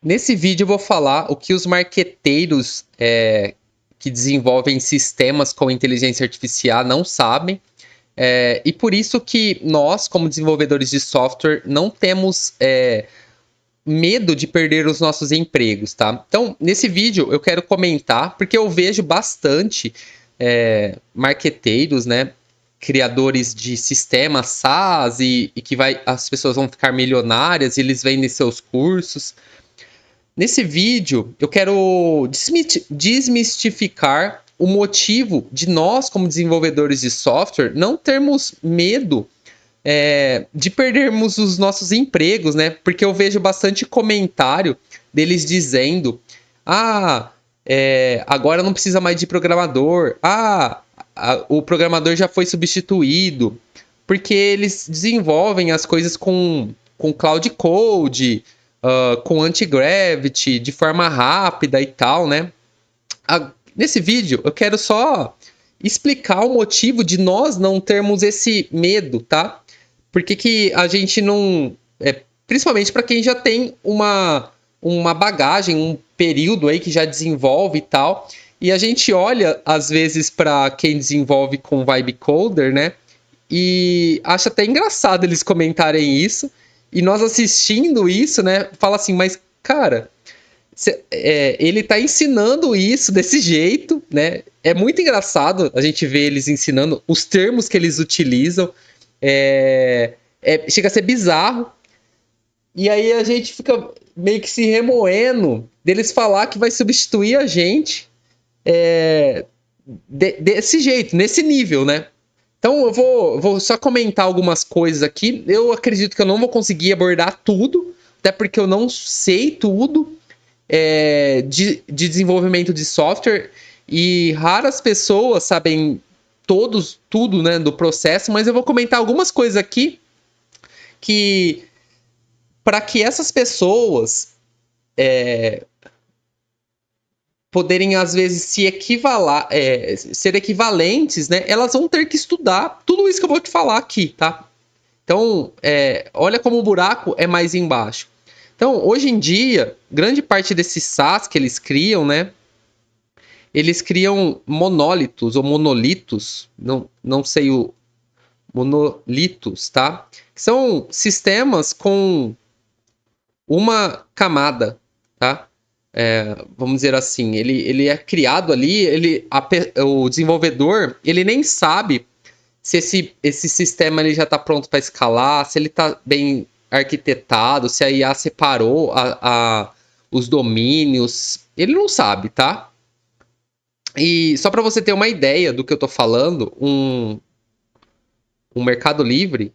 Nesse vídeo eu vou falar o que os marqueteiros que desenvolvem sistemas com inteligência artificial não sabem. E por isso que nós, como desenvolvedores de software, não temos medo de perder os nossos empregos, tá? Então, nesse vídeo eu quero comentar, porque eu vejo bastante marqueteiros, né? Criadores de sistemas SaaS e que as pessoas vão ficar milionárias e eles vendem seus cursos. Nesse vídeo, eu quero desmistificar o motivo de nós, como desenvolvedores de software, não termos medo de perdermos os nossos empregos, né? Porque eu vejo bastante comentário deles dizendo: agora não precisa mais de programador. O programador já foi substituído. Porque eles desenvolvem as coisas com Cloud Code, com anti-gravity, de forma rápida e tal, né? Nesse vídeo, eu quero só explicar o motivo de nós não termos esse medo, tá? Por que a gente não. Principalmente para quem já tem uma bagagem, um período aí que já desenvolve e tal. E a gente olha, às vezes, para quem desenvolve com Vibe Coder, né? E acha até engraçado eles comentarem isso. E nós assistindo isso, né? Fala assim, mas, cara, ele tá ensinando isso desse jeito, né? É muito engraçado a gente ver eles ensinando os termos que eles utilizam. Chega a ser bizarro. E aí a gente fica meio que se remoendo deles falar que vai substituir a gente desse jeito, nesse nível, né? Então eu vou só comentar algumas coisas aqui. Eu acredito que eu não vou conseguir abordar tudo, até porque eu não sei tudo de desenvolvimento de software e raras pessoas sabem tudo, né, do processo, mas eu vou comentar algumas coisas aqui que para que essas pessoas poderem às vezes ser equivalentes, né? Elas vão ter que estudar tudo isso que eu vou te falar aqui, tá? Então, olha como o buraco é mais embaixo. Então, hoje em dia, grande parte desses SaaS que eles criam, né? Eles criam monólitos ou monolitos, não sei o monolitos, tá? Que são sistemas com uma camada, tá? Vamos dizer assim, ele é criado ali, o desenvolvedor, ele nem sabe se esse sistema ele já está pronto para escalar, se ele está bem arquitetado, se a IA separou os domínios, ele não sabe, tá? E só para você ter uma ideia do que eu estou falando, um Mercado Livre,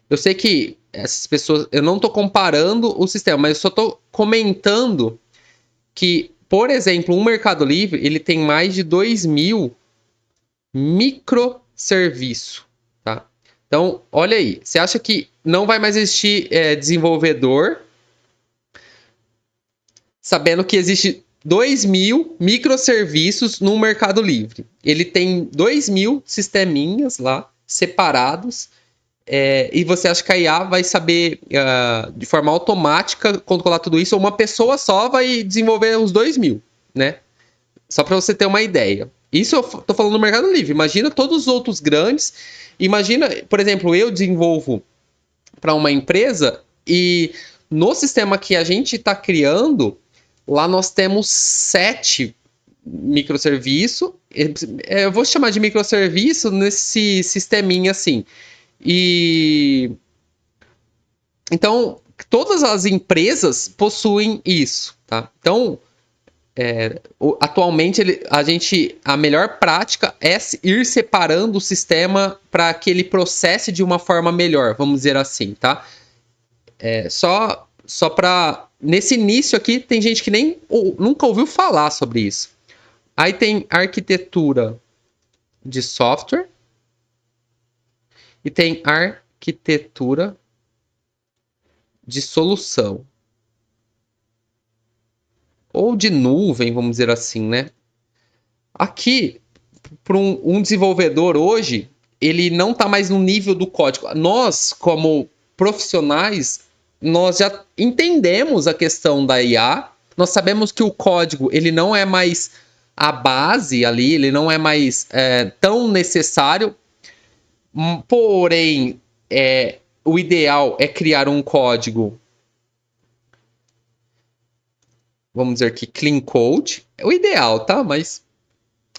eu sei que essas pessoas, eu não estou comparando o sistema, mas eu só estou comentando que, por exemplo, um Mercado Livre, ele tem mais de 2.000 microserviços, tá? Então, olha aí, você acha que não vai mais existir desenvolvedor sabendo que existe 2.000 microserviços no Mercado Livre. Ele tem 2.000 sisteminhas lá, separados, e você acha que a IA vai saber, de forma automática, controlar tudo isso, ou uma pessoa só vai desenvolver os 2.000, né? Só para você ter uma ideia. Isso eu tô falando no Mercado Livre. Imagina todos os outros grandes. Imagina, por exemplo, eu desenvolvo para uma empresa e no sistema que a gente está criando, lá nós temos 7 microserviços. Eu vou chamar de microserviço nesse sisteminha assim. E então todas as empresas possuem isso, tá? Então atualmente a melhor prática é ir separando o sistema para que ele processe de uma forma melhor, vamos dizer assim, tá? Só para nesse início aqui tem gente que nem nunca ouviu falar sobre isso. Aí tem arquitetura de software e tem arquitetura de solução ou de nuvem, vamos dizer assim, né? Aqui, para um desenvolvedor hoje, ele não está mais no nível do código. Nós, como profissionais, nós já entendemos a questão da IA, nós sabemos que o código ele não é mais a base ali, ele não é mais tão necessário, porém, o ideal é criar um código, vamos dizer que clean code, é o ideal, tá? Mas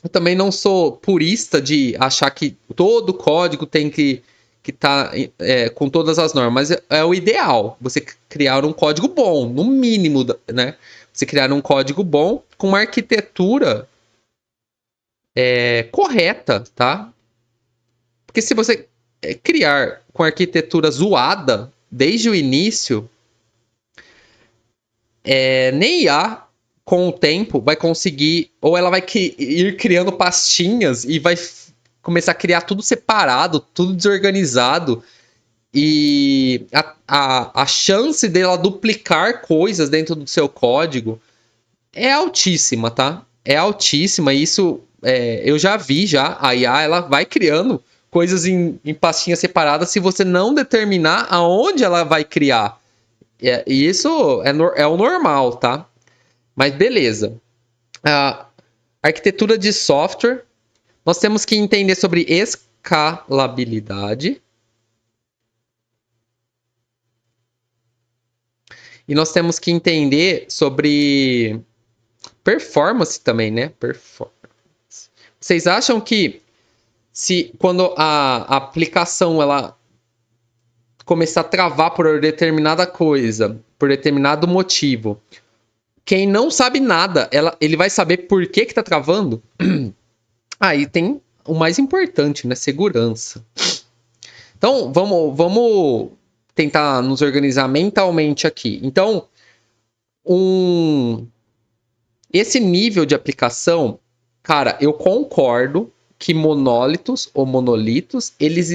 eu também não sou purista de achar que todo código tem que estar com todas as normas. Mas é o ideal, você criar um código bom, no mínimo, né? Você criar um código bom com uma arquitetura correta, tá? Porque se você criar com arquitetura zoada desde o início, nem IA, com o tempo, vai conseguir, ou ela vai ir criando pastinhas e vai começar a criar tudo separado, tudo desorganizado, e a chance dela duplicar coisas dentro do seu código é altíssima, tá? É altíssima, isso eu já vi já, a IA ela vai criando coisas em pastinhas separadas se você não determinar aonde ela vai criar. E isso é o normal, tá? Mas beleza. A arquitetura de software, nós temos que entender sobre escalabilidade. E nós temos que entender sobre performance também, né? Performance. Vocês acham que quando a aplicação ela começar a travar por determinada coisa, por determinado motivo, quem não sabe nada, ele vai saber por que tá travando? Aí tem o mais importante, né? Segurança. Então, vamos tentar nos organizar mentalmente aqui. Então, esse nível de aplicação, cara, eu concordo que monólitos ou monolitos, eles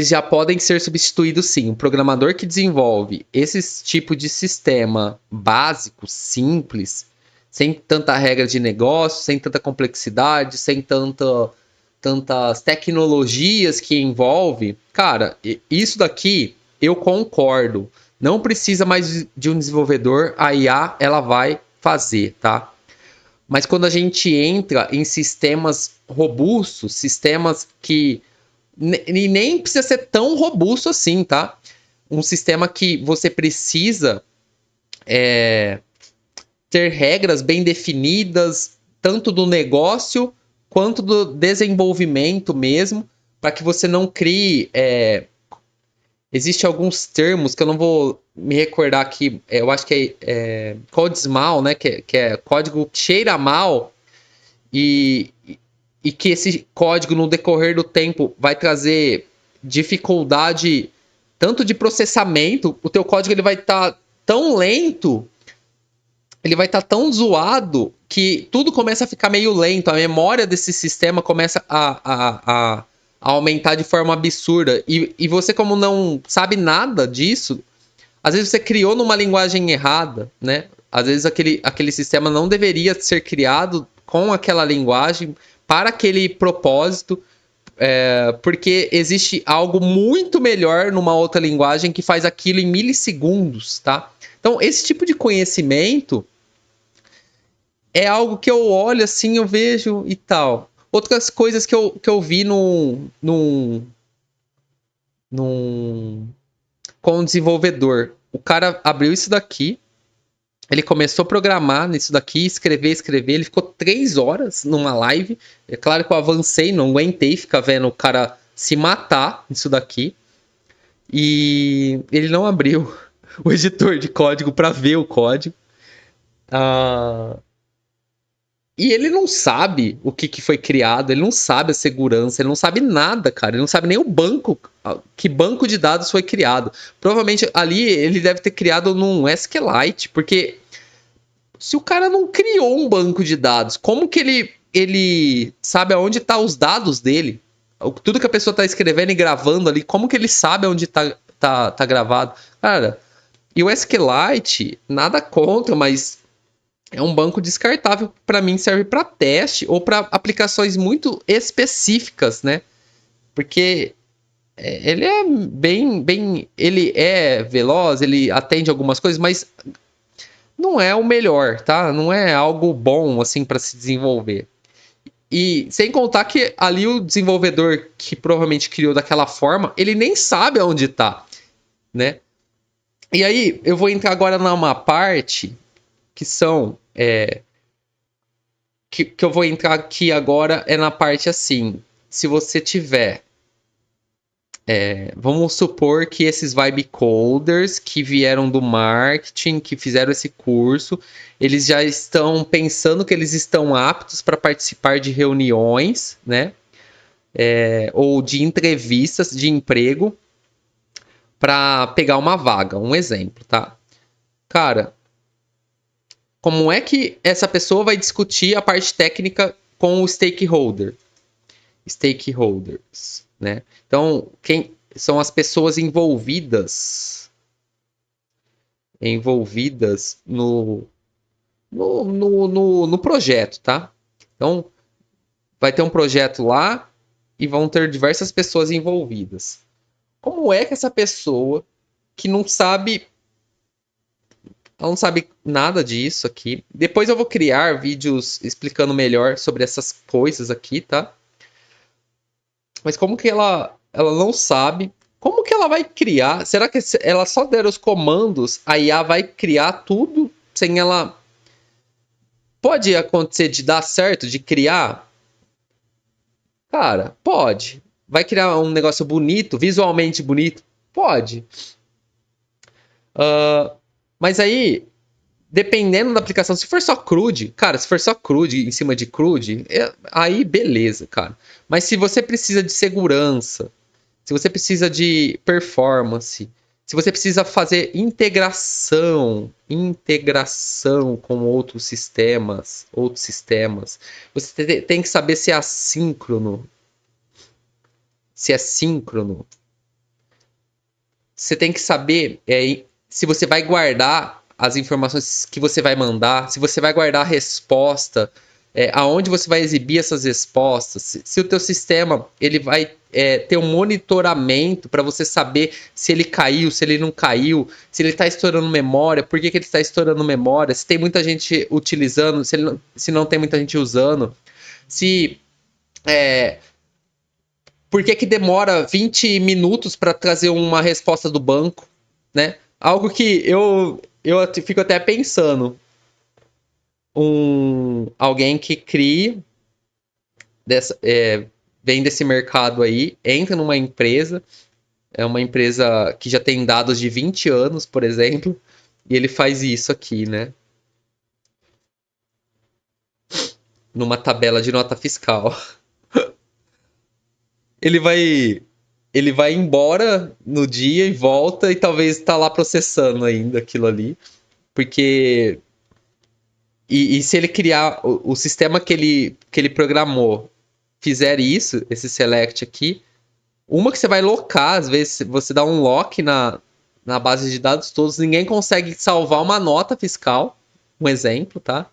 já podem ser substituídos sim. Um programador que desenvolve esse tipo de sistema básico, simples, sem tanta regra de negócio, sem tanta complexidade, sem tantas tecnologias que envolve, cara, isso daqui eu concordo. Não precisa mais de um desenvolvedor, a IA ela vai fazer, tá? Mas quando a gente entra em sistemas robustos, sistemas que nem precisa ser tão robusto assim, tá? Um sistema que você precisa ter regras bem definidas, tanto do negócio quanto do desenvolvimento mesmo, para que você não crie. Existem alguns termos que eu não vou me recordar aqui. Eu acho que é code mal, né? Que é código que cheira mal e que esse código no decorrer do tempo vai trazer dificuldade tanto de processamento. O teu código ele vai estar tão lento, ele vai estar tão zoado que tudo começa a ficar meio lento. A memória desse sistema começa a aumentar de forma absurda. E você, como não sabe nada disso, às vezes você criou numa linguagem errada, né? Às vezes aquele sistema não deveria ser criado com aquela linguagem para aquele propósito, porque existe algo muito melhor numa outra linguagem que faz aquilo em milissegundos, tá? Então, esse tipo de conhecimento é algo que eu olho assim, eu vejo e tal. Outras coisas que eu vi com o desenvolvedor. O cara abriu isso daqui, ele começou a programar nisso daqui, escrever. Ele ficou 3 horas numa live. É claro que eu avancei, não aguentei ficar vendo o cara se matar nisso daqui. E ele não abriu o editor de código para ver o código. E ele não sabe o que foi criado, ele não sabe a segurança, ele não sabe nada, cara. Ele não sabe nem o banco, que banco de dados foi criado. Provavelmente ali ele deve ter criado num SQLite, porque se o cara não criou um banco de dados, como que ele sabe aonde tá os dados dele? Tudo que a pessoa tá escrevendo e gravando ali, como que ele sabe onde tá gravado? Cara, e o SQLite, nada contra, mas é um banco descartável, para mim serve para teste ou para aplicações muito específicas, né? Porque ele é bem, ele é veloz, ele atende algumas coisas, mas não é o melhor, tá? Não é algo bom assim para se desenvolver. E sem contar que ali o desenvolvedor que provavelmente criou daquela forma, ele nem sabe aonde tá, né? E aí eu vou entrar agora numa parte que são que eu vou entrar aqui agora é na parte assim, se você tiver vamos supor que esses vibe coders que vieram do marketing, que fizeram esse curso, eles já estão pensando que eles estão aptos para participar de reuniões, né? Ou de entrevistas de emprego para pegar uma vaga. Um exemplo, tá? Cara, como é que essa pessoa vai discutir a parte técnica com o stakeholder? Stakeholders, né? Então, quem são as pessoas envolvidas no projeto, tá? Então, vai ter um projeto lá e vão ter diversas pessoas envolvidas. Como é que essa pessoa que não sabe, ela não sabe nada disso aqui. Depois eu vou criar vídeos explicando melhor sobre essas coisas aqui, tá? Mas como que ela não sabe? Como que ela vai criar? Será que ela só der os comandos, a IA vai criar tudo sem ela. Pode acontecer de dar certo, de criar? Cara, pode. Vai criar um negócio bonito, visualmente bonito? Pode. Mas aí, dependendo da aplicação, se for só CRUD, cara, se for só CRUD em cima de CRUD, aí beleza, cara. Mas se você precisa de segurança, se você precisa de performance, se você precisa fazer integração com outros sistemas, você tem que saber se é assíncrono, se é síncrono. Você tem que saber se você vai guardar as informações que você vai mandar, se você vai guardar a resposta, aonde você vai exibir essas respostas, se o teu sistema ele vai ter um monitoramento para você saber se ele caiu, se ele não caiu, se ele está estourando memória, por que ele está estourando memória, se tem muita gente utilizando, se não tem muita gente usando, se por que demora 20 minutos para trazer uma resposta do banco, né? Algo que eu fico até pensando. Alguém que crie, vem desse mercado aí, entra numa empresa, é uma empresa que já tem dados de 20 anos, por exemplo, e ele faz isso aqui, né? Numa tabela de nota fiscal. Ele vai ele vai embora no dia e volta e talvez tá lá processando ainda aquilo ali. Porque. E se ele criar o sistema que ele programou, fizer isso, esse select aqui, uma que você vai locar, às vezes você dá um lock na base de dados todos, ninguém consegue salvar uma nota fiscal, um exemplo, tá?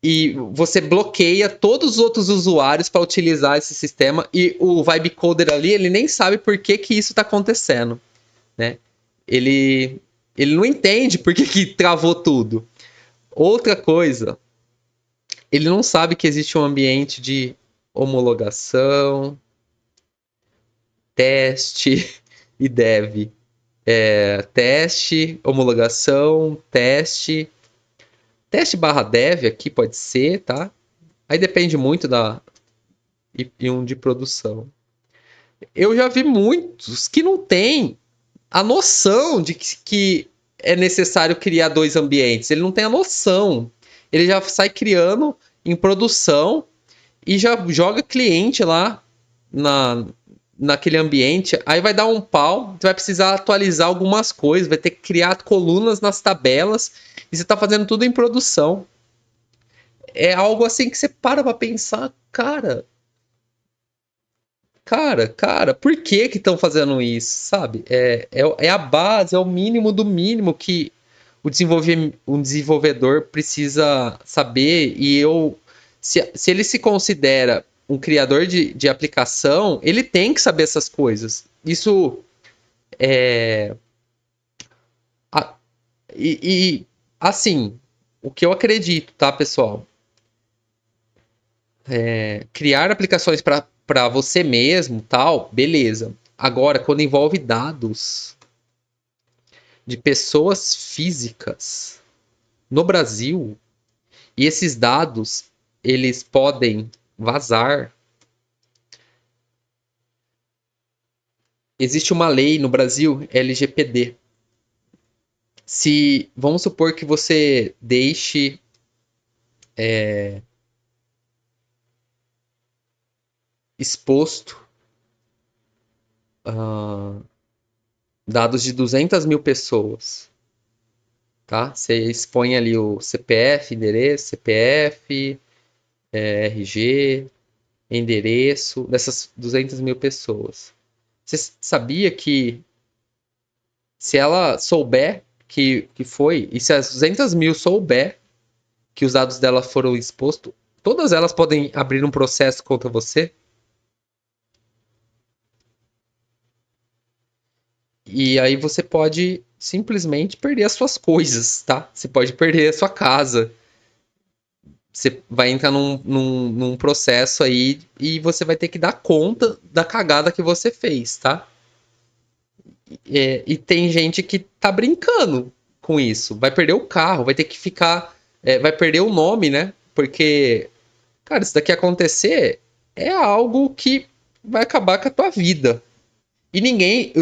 E você bloqueia todos os outros usuários para utilizar esse sistema e o vibe coder ali, ele nem sabe por que isso está acontecendo, né? Ele ele não entende por que travou tudo. Outra coisa, ele não sabe que existe um ambiente de homologação, teste e dev. Teste, homologação, teste barra dev aqui pode ser, tá? Aí depende muito e um de produção. Eu já vi muitos que não têm a noção de que é necessário criar dois ambientes. Ele não tem a noção. Ele já sai criando em produção e já joga cliente lá naquele ambiente. Aí vai dar um pau, você vai precisar atualizar algumas coisas, vai ter que criar colunas nas tabelas e você está fazendo tudo em produção. É algo assim que você para pensar, cara, por que estão fazendo isso, sabe? É a base, é o mínimo do mínimo que um desenvolvedor precisa saber. E se ele se considera um criador de aplicação, ele tem que saber essas coisas. Isso é. a- assim, o que eu acredito, tá, pessoal? Criar aplicações para você mesmo, tal, beleza. Agora, quando envolve dados de pessoas físicas no Brasil, e esses dados eles podem vazar. Existe uma lei no Brasil, LGPD. Se vamos supor que você deixe exposto ah, dados de 200 mil pessoas, tá? Você expõe ali o CPF, endereço, CPF, RG, endereço dessas 200 mil pessoas. Você sabia que se ela souber que foi, e se as 200 mil souber que os dados dela foram expostos, todas elas podem abrir um processo contra você? E aí você pode simplesmente perder as suas coisas, tá? Você pode perder a sua casa. Você vai entrar num processo aí e você vai ter que dar conta da cagada que você fez, tá? E tem gente que tá brincando com isso. Vai perder o carro, vai ter que ficar. Vai perder o nome, né? Porque, cara, isso daqui acontecer é algo que vai acabar com a tua vida. E ninguém.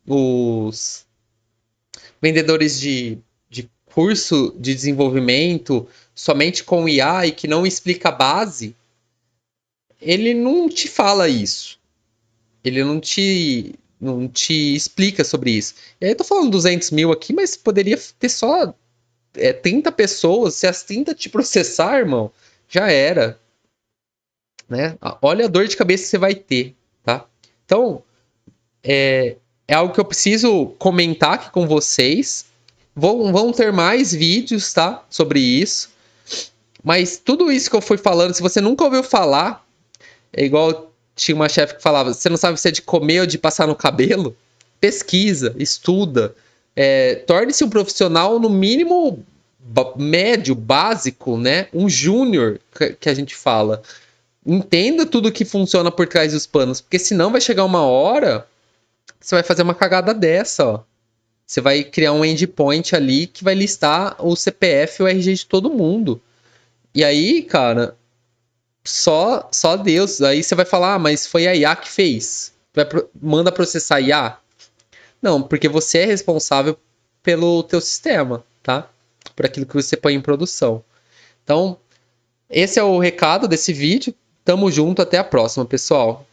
Os vendedores de curso de desenvolvimento somente com IA e que não explica a base, ele não te fala isso. Ele não te explica sobre isso. E aí eu tô falando 200 mil aqui, mas poderia ter só 30 pessoas. Se as 30 te processar, irmão, já era. Né? Olha a dor de cabeça que você vai ter, tá? Então, é algo que eu preciso comentar aqui com vocês. Vão ter mais vídeos, tá? Sobre isso. Mas tudo isso que eu fui falando, se você nunca ouviu falar, é igual tinha uma chefe que falava: você não sabe se é de comer ou de passar no cabelo? Pesquisa, estuda. Torne-se um profissional, no mínimo médio, básico, né? Um júnior, que a gente fala. Entenda tudo que funciona por trás dos panos, porque senão vai chegar uma hora, você vai fazer uma cagada dessa, ó. Você vai criar um endpoint ali que vai listar o CPF e o RG de todo mundo. E aí, cara, só Deus. Aí você vai falar, ah, mas foi a IA que fez. Manda processar a IA? Não, porque você é responsável pelo teu sistema, tá? Por aquilo que você põe em produção. Então, esse é o recado desse vídeo. Tamo junto, até a próxima, pessoal.